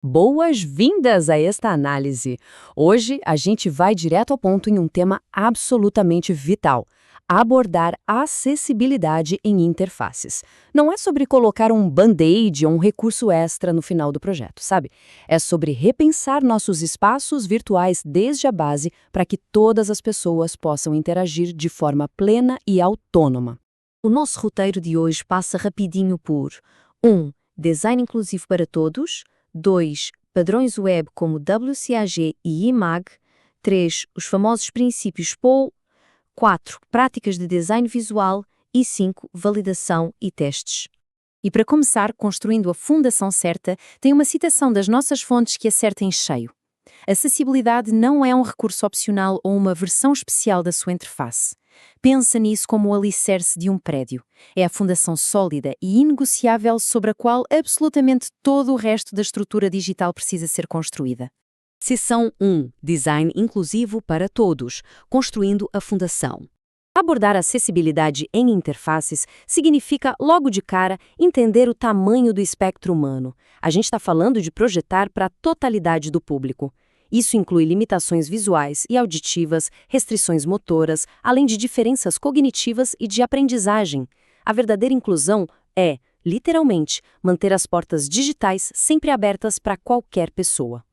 Boas-vindas a esta análise! Hoje a gente vai direto ao ponto em um tema absolutamente vital: abordar a acessibilidade em interfaces. Não é sobre colocar um band-aid ou um recurso extra no final do projeto, sabe? É sobre repensar nossos espaços virtuais desde a base para que todas as pessoas possam interagir de forma plena e autônoma. O nosso roteiro de hoje passa rapidinho por 1. Design inclusivo para todos. 2. Padrões web como WCAG e IMAG. 3. Os famosos princípios POW. 4. Práticas de design visual. E 5. Validação e testes. E para começar, construindo a fundação certa, tem uma citação das nossas fontes que acerta em cheio. Acessibilidade não é um recurso opcional ou uma versão especial da sua interface. Pensa nisso como o alicerce de um prédio. É a fundação sólida e inegociável sobre a qual absolutamente todo o resto da estrutura digital precisa ser construída. Seção 1. Design inclusivo para todos, construindo a fundação. Abordar acessibilidade em interfaces significa, logo de cara, entender o tamanho do espectro humano. A gente está falando de projetar para a totalidade do público. Isso inclui limitações visuais e auditivas, restrições motoras, além de diferenças cognitivas e de aprendizagem. A verdadeira inclusão é, literalmente, manter as portas digitais sempre abertas para qualquer pessoa.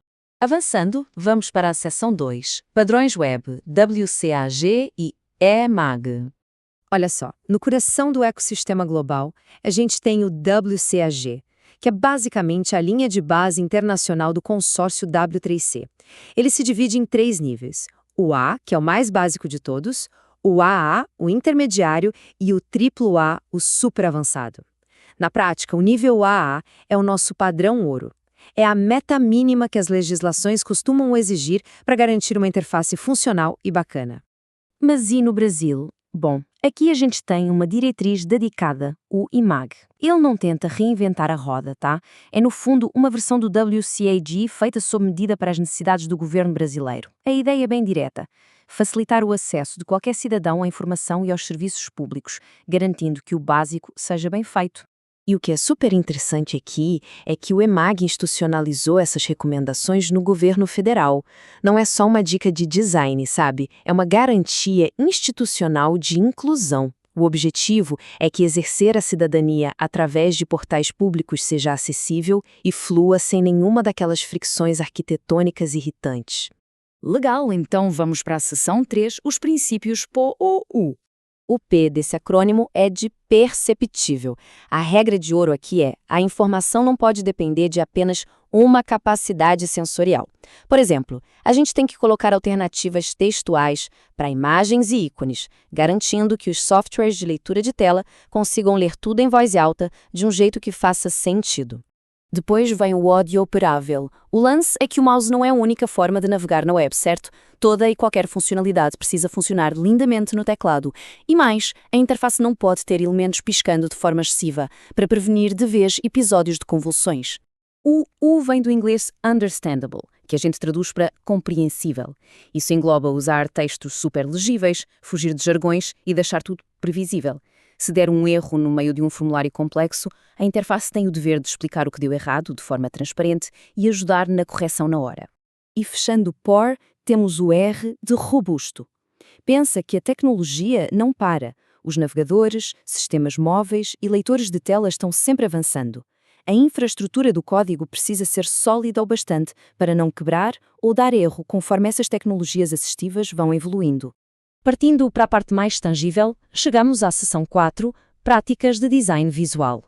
Avançando, vamos para a seção 2. Padrões web, WCAG e EMAG. Olha só, no coração do ecossistema global, a gente tem o WCAG, que é basicamente a linha de base internacional do consórcio W3C. Ele se divide em 3 níveis: o A, que é o mais básico de todos, o AA, o intermediário, e o AAA, o super avançado. Na prática, o nível AA é o nosso padrão ouro. É a meta mínima que as legislações costumam exigir para garantir uma interface funcional e bacana. Mas e no Brasil? Bom, aqui a gente tem uma diretriz dedicada, o IMAG. Ele não tenta reinventar a roda, tá? É, no fundo, uma versão do WCAG feita sob medida para as necessidades do governo brasileiro. A ideia é bem direta: facilitar o acesso de qualquer cidadão à informação e aos serviços públicos, garantindo que o básico seja bem feito. E o que é super interessante aqui é que o EMAG institucionalizou essas recomendações no governo federal. Não é só uma dica de design, sabe? É uma garantia institucional de inclusão. O objetivo é que exercer a cidadania através de portais públicos seja acessível e flua sem nenhuma daquelas fricções arquitetônicas irritantes. Legal, então vamos para a seção 3, os princípios POU. O P desse acrônimo é de perceptível. A regra de ouro aqui é: a informação não pode depender de apenas uma capacidade sensorial. Por exemplo, a gente tem que colocar alternativas textuais para imagens e ícones, garantindo que os softwares de leitura de tela consigam ler tudo em voz alta de um jeito que faça sentido. Depois vem o ódio operável. O lance é que o mouse não é a única forma de navegar na web, certo? Toda e qualquer funcionalidade precisa funcionar lindamente no teclado. E mais, a interface não pode ter elementos piscando de forma excessiva, para prevenir de vez episódios de convulsões. O U vem do inglês understandable, que a gente traduz para compreensível. Isso engloba usar textos super legíveis, fugir de jargões e deixar tudo previsível. Se der um erro no meio de um formulário complexo, a interface tem o dever de explicar o que deu errado de forma transparente e ajudar na correção na hora. E fechando o POR, temos o R de robusto. Pensa que a tecnologia não para. Os navegadores, sistemas móveis e leitores de tela estão sempre avançando. A infraestrutura do código precisa ser sólida o bastante para não quebrar ou dar erro conforme essas tecnologias assistivas vão evoluindo. Partindo para a parte mais tangível, chegamos à seção 4, práticas de design visual.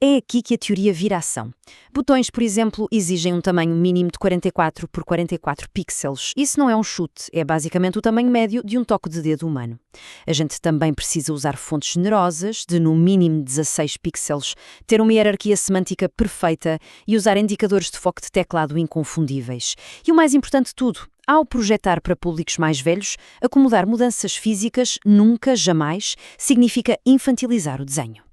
É aqui que a teoria vira ação. Botões, por exemplo, exigem um tamanho mínimo de 44 por 44 pixels. Isso não é um chute, é basicamente o tamanho médio de um toque de dedo humano. A gente também precisa usar fontes generosas, de no mínimo 16 pixels, ter uma hierarquia semântica perfeita e usar indicadores de foco de teclado inconfundíveis. E o mais importante de tudo, ao projetar para públicos mais velhos, acomodar mudanças físicas nunca, jamais, significa infantilizar o desenho.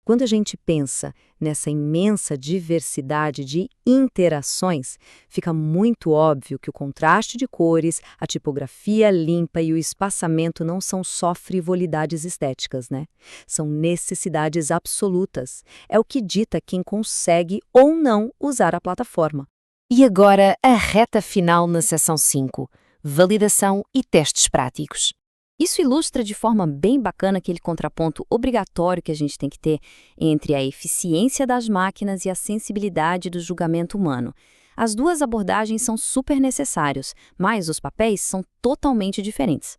Quando a gente pensa nessa imensa diversidade de interações, fica muito óbvio que o contraste de cores, a tipografia limpa e o espaçamento não são só frivolidades estéticas, né? São necessidades absolutas. É o que dita quem consegue ou não usar a plataforma. E agora, a reta final na seção 5, validação e testes práticos. Isso ilustra de forma bem bacana aquele contraponto obrigatório que a gente tem que ter entre a eficiência das máquinas e a sensibilidade do julgamento humano. As duas abordagens são super necessários, mas os papéis são totalmente diferentes.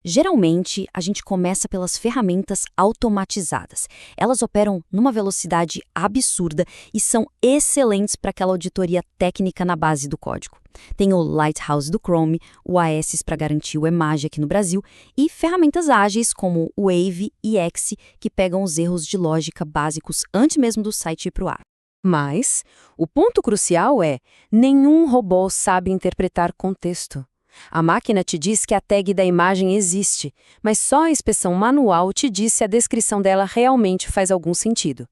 Geralmente, a gente começa pelas ferramentas automatizadas. Elas operam numa velocidade absurda e são excelentes para aquela auditoria técnica na base do código. Tem o Lighthouse do Chrome, o AES para garantir o Emage aqui no Brasil e ferramentas ágeis como o Wave e X que pegam os erros de lógica básicos antes mesmo do site ir para o ar. Mas o ponto crucial é: nenhum robô sabe interpretar contexto. A máquina te diz que a tag da imagem existe, mas só a inspeção manual te diz se a descrição dela realmente faz algum sentido.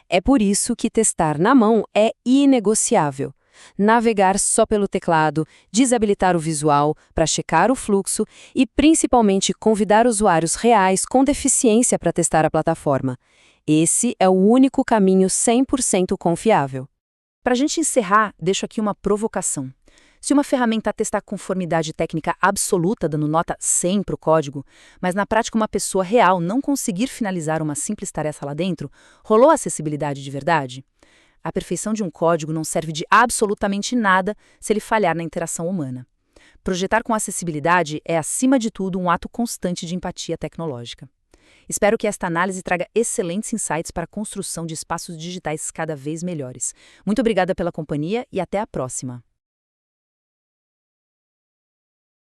É por isso que testar na mão é inegociável. Navegar só pelo teclado, desabilitar o visual para checar o fluxo e, principalmente, convidar usuários reais com deficiência para testar a plataforma. Esse é o único caminho 100% confiável. Para a gente encerrar, deixo aqui uma provocação. Se uma ferramenta atestar conformidade técnica absoluta, dando nota 100 para o código, mas na prática uma pessoa real não conseguir finalizar uma simples tarefa lá dentro, rolou acessibilidade de verdade? A perfeição de um código não serve de absolutamente nada se ele falhar na interação humana. Projetar com acessibilidade é, acima de tudo, um ato constante de empatia tecnológica. Espero que esta análise traga excelentes insights para a construção de espaços digitais cada vez melhores. Muito obrigada pela companhia e até a próxima!